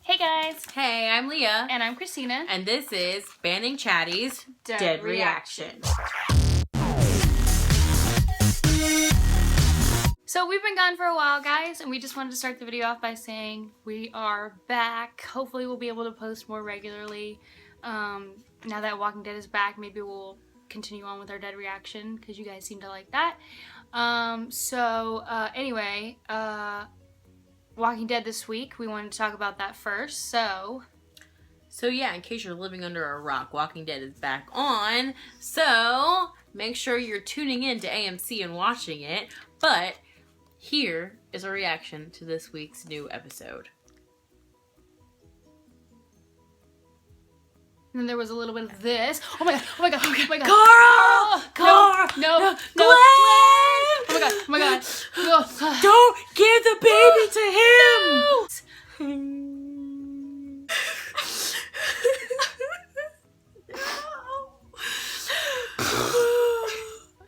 Hey guys! Hey, I'm Leah. And I'm Christina. And this is Banning Chatty's Dead Reaction. So we've been gone for a while, guys, and we just wanted to start the video off by saying we are back. Hopefully we'll be able to post more regularly. Now that Walking Dead is back, maybe we'll continue on with our Dead Reaction, because you guys seem to like that. Anyway, Walking Dead this week, we wanted to talk about that first, So yeah, in case you're living under a rock, Walking Dead is back on. So make sure you're tuning in to AMC and watching it. But here is a reaction to this week's new episode. And then there was a little bit of this. Oh my god, oh my god, oh my god. Carl! No. Glenn! Oh my god. No. Don't give the baby to him!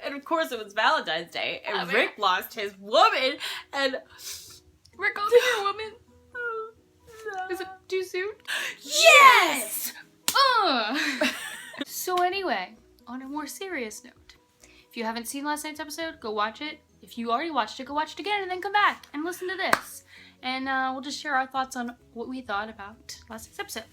And of course it was Valentine's Day, and Rick lost his woman, and... Rick, I'll be your woman. Is it too soon? Yes! So anyway, on a more serious note, if you haven't seen last night's episode, go watch it. If you already watched it, go watch it again and then come back and listen to this. And we'll just share our thoughts on what we thought about last night's episode.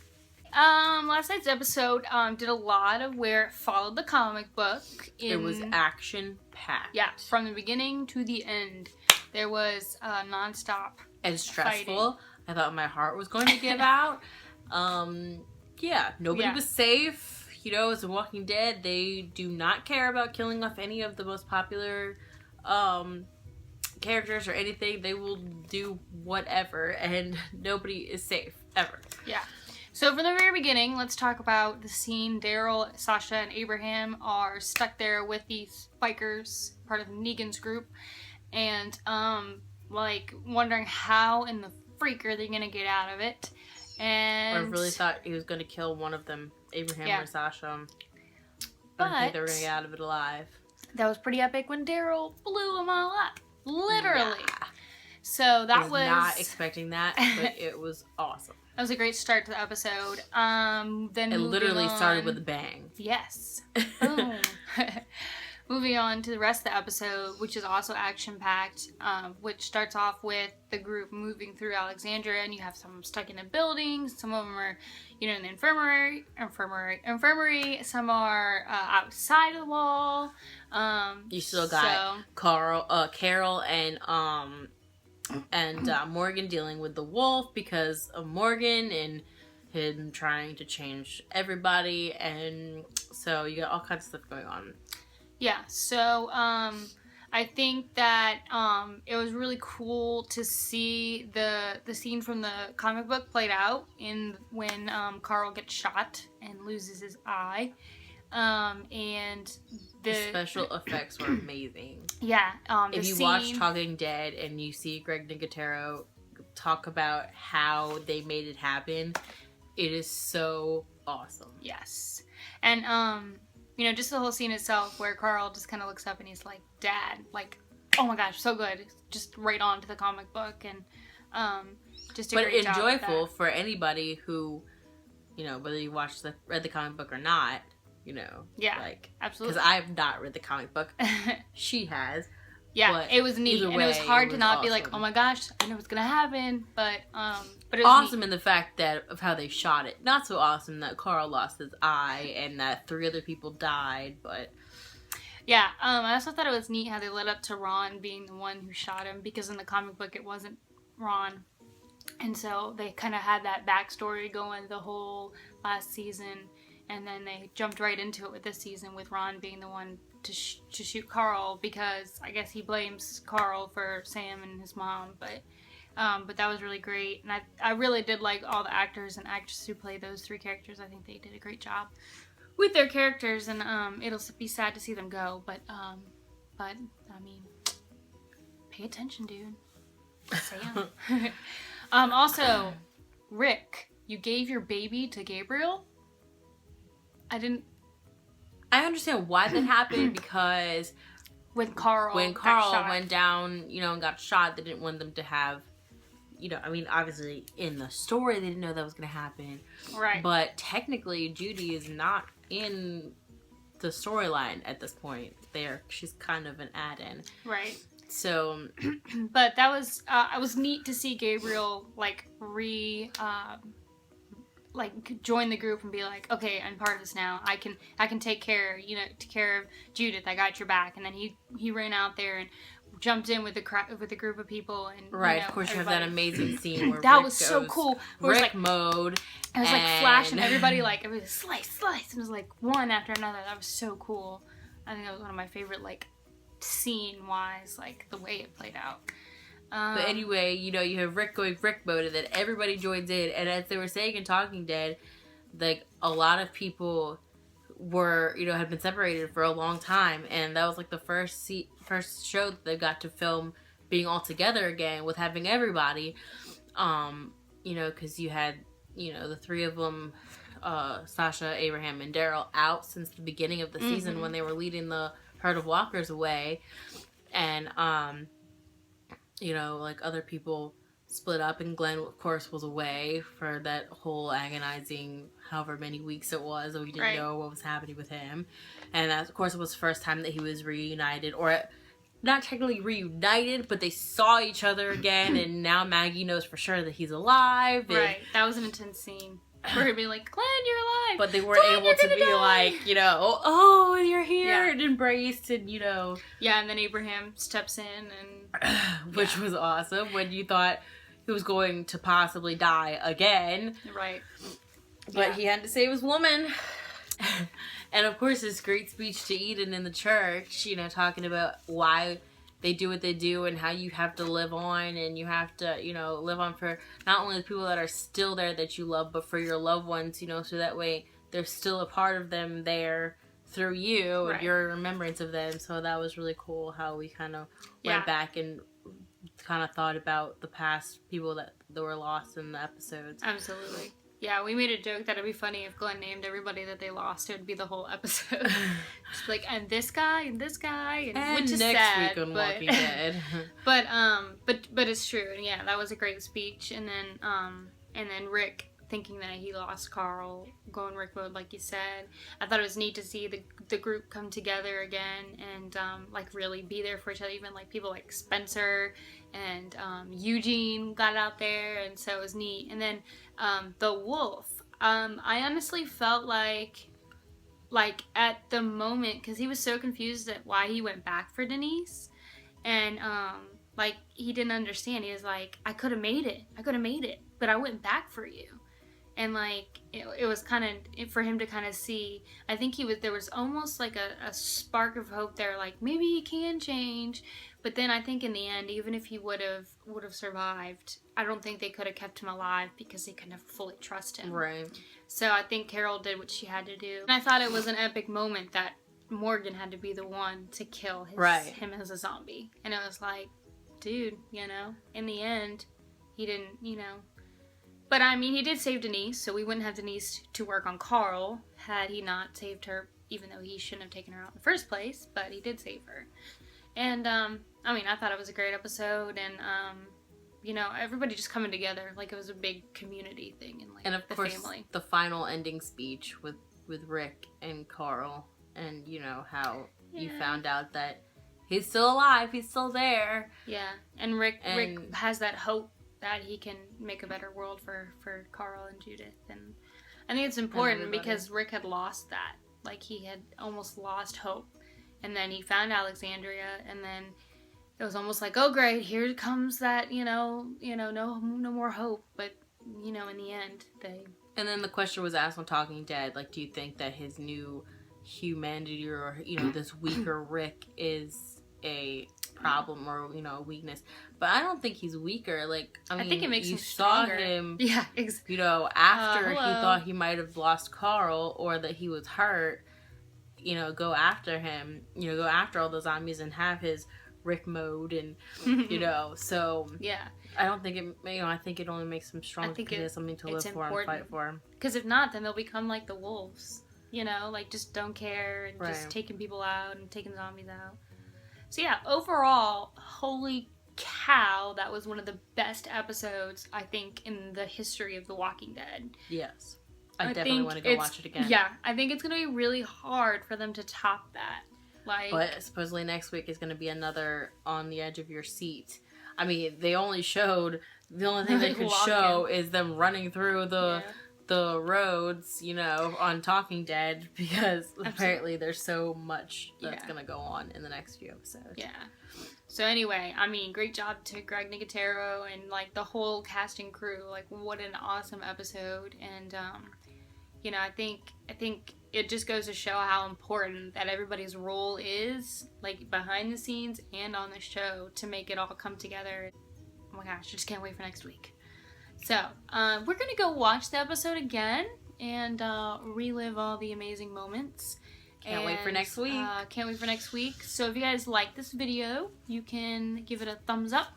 Last night's episode did a lot of where it followed the comic book. It was action-packed. Yeah, from the beginning to the end. There was non-stop and stressful. Fighting. I thought my heart was going to give out. Yeah, nobody was safe. You know, as a Walking Dead, they do not care about killing off any of the most popular characters or anything. They will do whatever, and nobody is safe, ever. Yeah. So from the very beginning, let's talk about the scene. Daryl, Sasha, and Abraham are stuck there with these bikers, part of Negan's group, and wondering how in the freak are they gonna get out of it. And I really thought he was gonna kill one of them, Abraham or Sasha. I don't think they were gonna get out of it alive. That was pretty epic when Daryl blew them all up, literally. Yeah. So that was not expecting that, but it was awesome. That was a great start to the episode. Then it literally started with a bang. Yes. Boom. Moving on to the rest of the episode, which is also action-packed, which starts off with the group moving through Alexandria, and you have some stuck in a building, some of them are, in the infirmary, some are outside of the wall. You still got Carol, and Morgan dealing with the wolf because of Morgan and him trying to change everybody, and so you got all kinds of stuff going on. Yeah, so I think that it was really cool to see the scene from the comic book played out when Carl gets shot and loses his eye. And the special effects were amazing. Yeah. If you watch Talking Dead and you see Greg Nicotero talk about how they made it happen, it is so awesome. Yes. And just the whole scene itself where Carl just kind of looks up and he's like, Dad, like, oh my gosh, so good. Just right on to the comic book, and just a great job. But enjoyable for anybody who, whether you read the comic book or not, Yeah, like, absolutely. Because I've not read the comic book. She has. Yeah, it was neat, and it was hard to not be like, oh my gosh, I know what's gonna happen, but it was awesome neat. In the fact of how they shot it. Not so awesome that Carl lost his eye and that 3 other people died, but yeah, I also thought it was neat how they led up to Ron being the one who shot him, because in the comic book it wasn't Ron, and so they kind of had that backstory going the whole last season, and then they jumped right into it with this season with Ron being the one to shoot Carl, because I guess he blames Carl for Sam and his mom, but that was really great, and I really did like all the actors and actresses who played those 3 characters. I think they did a great job with their characters, and it'll be sad to see them go, but I mean, pay attention, dude. Sam. Also, Rick, you gave your baby to Gabriel? I understand why that happened, because when Carl went down, and got shot, they didn't want them to have I mean, obviously in the story they didn't know that was going to happen. Right. But technically, Judy is not in the storyline at this point. She's kind of an add-in. Right. So, but that was it was neat to see Gabriel join the group and be like, okay, I'm part of this now. I can take care of Judith. I got your back. And then he ran out there and jumped in with the group of people and right. Of course, you have that amazing scene where that Rick was so cool. Rick like, mode. It was like flashing everybody it was slice. It was like one after another. That was so cool. I think that was one of my favorite scene wise the way it played out. But anyway, you have Rick going Rick mode, and then everybody joins in. And as they were saying in Talking Dead, a lot of people were, had been separated for a long time, and that was the first show that they got to film being all together again with having everybody. Because you had, the three of them, Sasha, Abraham, and Daryl out since the beginning of the season when they were leading the herd of walkers away, and other people split up, and Glenn, of course, was away for that whole agonizing however many weeks it was, and we didn't know what was happening with him. And that, of course, it was the first time that he was reunited, or not technically reunited, but they saw each other again, and now Maggie knows for sure that he's alive. And, right. That was an intense scene. Where he'd be like, Glenn, you're alive. But they weren't able to be die. Oh, you're here, and embraced, and Yeah, and then Abraham steps in, and which was awesome when you thought he was going to possibly die again. Right. But he had to save his woman. And of course, his great speech to Eden in the church, talking about why they do what they do and how you have to live on, and you have to, live on for not only the people that are still there that you love, but for your loved ones, so that way there's still a part of them there through you and your remembrance of them. So that was really cool how we kind of went back and kind of thought about the past people that were lost in the episodes. Absolutely. Yeah, we made a joke that it'd be funny if Glenn named everybody that they lost. It would be the whole episode. Just and this guy, and which is next sad, week on Walking Dead. but it's true. And yeah, that was a great speech. And then Rick thinking that he lost Carl, going Rick mode, like you said. I thought it was neat to see the group come together again and really be there for each other. Even people like Spencer and Eugene got out there, and so it was neat. And then the wolf, I honestly felt like at the moment, because he was so confused at why he went back for Denise, and he didn't understand. He was like, I could have made it, but I went back for you. And it was kind of for him to kind of see. I think there was almost a spark of hope there, maybe he can change. But then I think in the end, even if he would have survived, I don't think they could have kept him alive because they couldn't have fully trust him. Right. So I think Carol did what she had to do. And I thought it was an epic moment that Morgan had to be the one to kill him as a zombie. And it was like, dude, in the end, he didn't, But I mean, he did save Denise, so we wouldn't have Denise to work on Carl had he not saved her, even though he shouldn't have taken her out in the first place, but he did save her. And, I thought it was a great episode, and, everybody just coming together, it was a big community thing, and of course, family. The final ending speech with Rick and Carl, and, how you found out that he's still alive, he's still there. Yeah, and Rick has that hope that he can make a better world for Carl and Judith, and I think it's important because Rick had lost that. He had almost lost hope, and then he found Alexandria, and then it was almost like, oh great, here comes that, no more hope, but in the end they. And then the question was asked on Talking Dead, do you think that his new humanity or this weaker Rick is a problem or a weakness? But I don't think he's weaker. I think it makes him stronger. You saw him, yeah, exactly. After he thought he might have lost Carl or that he was hurt, go after him, go after all the zombies and have his Rick mode, and so yeah, I don't think it. I think it only makes him stronger because he has something to live for and fight for. Because if not, then they'll become like the wolves. Just don't care and just taking people out and taking zombies out. So yeah, overall, holy cow, that was one of the best episodes, I think, in the history of The Walking Dead. Yes. I definitely want to go watch it again. Yeah, I think it's going to be really hard for them to top that. But supposedly next week is going to be another on the edge of your seat. I mean, the only thing they could show is them running through the roads, on Talking Dead, because apparently there's so much that's going to go on in the next few episodes. Yeah. So anyway, I mean, great job to Greg Nicotero and, the whole cast and crew. What an awesome episode. And, I think it just goes to show how important that everybody's role is, behind the scenes and on the show, to make it all come together. Oh my gosh, I just can't wait for next week. So, we're going to go watch the episode again and relive all the amazing moments. Can't wait for next week. Can't wait for next week. So if you guys like this video, you can give it a thumbs up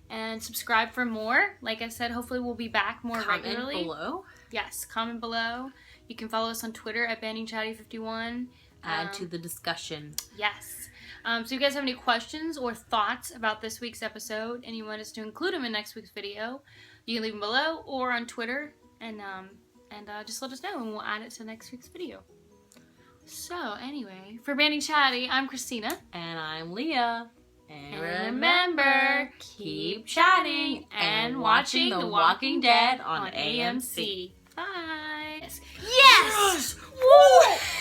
and subscribe for more. Like I said, hopefully we'll be back more regularly. Comment below. Yes, comment below. You can follow us on Twitter at BanningChatty51. Add to the discussion. Yes. So if you guys have any questions or thoughts about this week's episode and you want us to include them in next week's video, you can leave them below or on Twitter and just let us know and we'll add it to next week's video. So anyway, for Banning Chatty, I'm Christina. And I'm Leah. And remember, keep chatting and watching The Walking Dead on AMC. Bye. Yes! Woo!